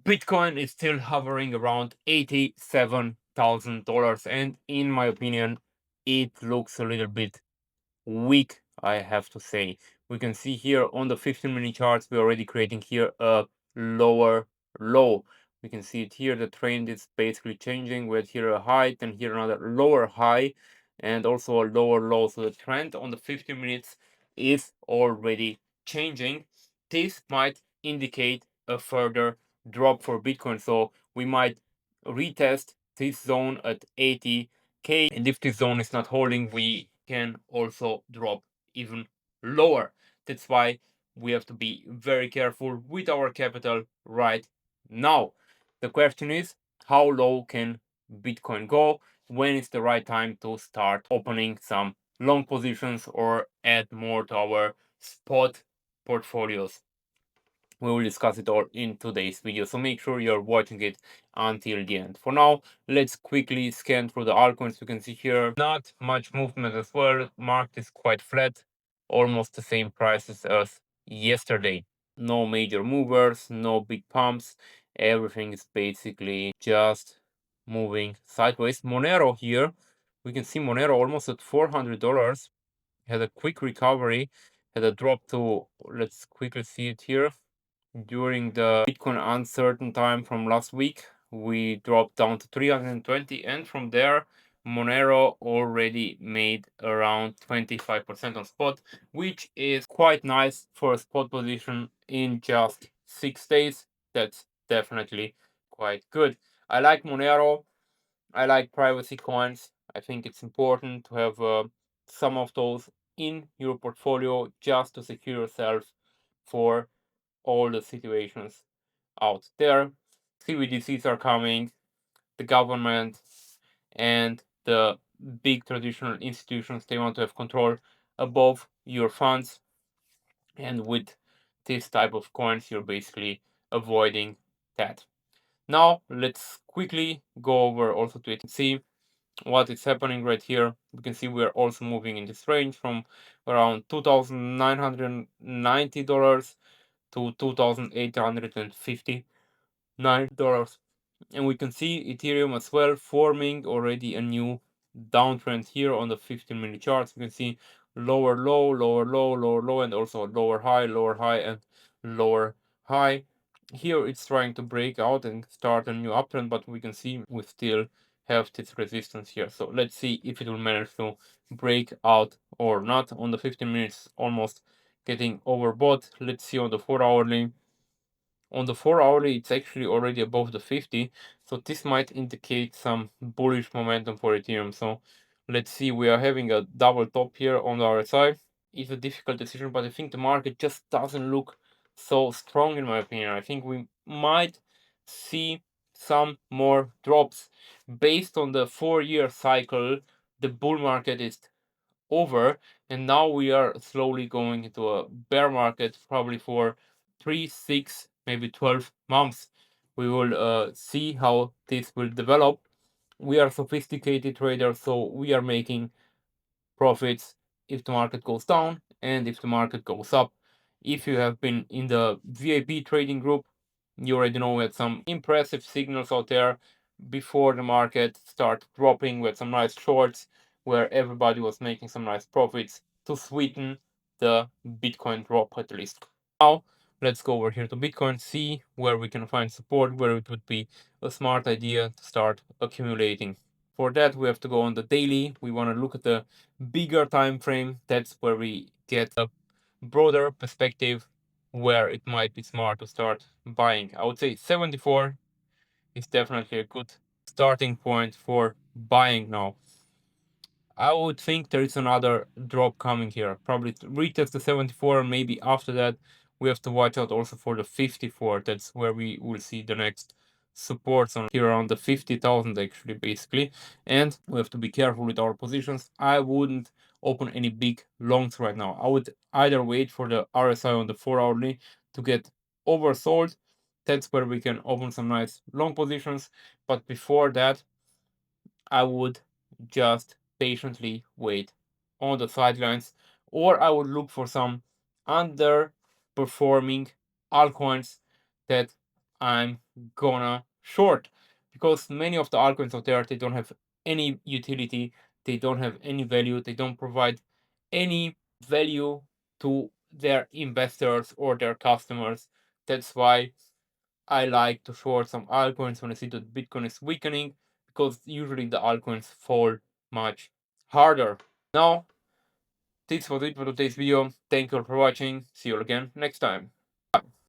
Bitcoin is still hovering around $87,000, and in my opinion, it looks a little bit weak, I have to say. We can see here on the 15-minute charts, we're already creating here a lower low. We can see it here, the trend is basically changing with here a high, and here another lower high, and also a lower low. So the trend on the 15 minutes is already changing. This might indicate a further drop for Bitcoin. So we might retest this zone at 80K. And if this zone is not holding, we can also drop even lower. That's why we have to be very careful with our capital right now. The question is, how low can Bitcoin go? When is the right time to start opening some long positions or add more to our spot portfolios? We will discuss it all in today's video, so make sure you're watching it until the end. For now, let's quickly scan through the altcoins. We can see here not much movement as well. Market is quite flat, almost the same prices as yesterday. No major movers, no big pumps. Everything is basically just moving sideways. Monero here, we can see Monero almost at $400. Had a quick recovery, had a drop to, let's quickly see it here. During the Bitcoin uncertain time from last week, we dropped down to 320, and from there, Monero already made around 25% on spot, which is quite nice for a spot position in just 6 days. That's definitely quite good. I like Monero. I like privacy coins. I think it's important to have some of those in your portfolio just to secure yourself for all the situations out there. CBDCs are coming, the government and the big traditional institutions, they want to have control above your funds. And with this type of coins, you're basically avoiding that. Now, let's quickly go over also to it and see what is happening right here. We can see we're also moving in this range from around $2,990 to $2,859. And we can see Ethereum as well forming already a new downtrend here on the 15-minute charts. We can see lower low, lower low, lower low, and also lower high, and lower high. Here it's trying to break out and start a new uptrend, but we can see we still have this resistance here. So let's see if it will manage to break out or not. On the 15 minutes, almost getting overbought. Let's see on the 4 hourly. On the 4 hourly, it's actually already above the 50, so this might indicate some bullish momentum for Ethereum. So let's see, we are having a double top here on the RSI. It's a difficult decision, but I think the market just doesn't look so strong in my opinion. I think we might see some more drops. Based on the 4-year cycle, the bull market is over, and now we are slowly going into a bear market, probably for 3, 6, maybe 12 months. We will see how this will develop. We are sophisticated traders, so we are making profits if the market goes down and if the market goes up. If you have been in the VIP trading group, you already know we had some impressive signals out there before the market started dropping. We had some nice shorts where everybody was making some nice profits to sweeten the Bitcoin drop at least. Now, let's go over here to Bitcoin, see where we can find support, where it would be a smart idea to start accumulating. For that, we have to go on the daily. We want to look at the bigger time frame. That's where we get a broader perspective where it might be smart to start buying. I would say 74 is definitely a good starting point for buying now. I would think there is another drop coming here. Probably retest the 74, and maybe after that we have to watch out also for the 54. That's where we will see the next supports on here around the 50,000 actually, basically. And we have to be careful with our positions. I wouldn't open any big longs right now. I would either wait for the RSI on the 4 hourly to get oversold. That's where we can open some nice long positions. But before that, I would just patiently wait on the sidelines, or I would look for some underperforming altcoins that I'm gonna short, because many of the altcoins out there, they don't have any utility, they don't have any value, they don't provide any value to their investors or their customers. That's why I like to short some altcoins when I see that Bitcoin is weakening, because usually the altcoins fall much harder. Now, this was it for today's video. Thank you all for watching. See you all again next time.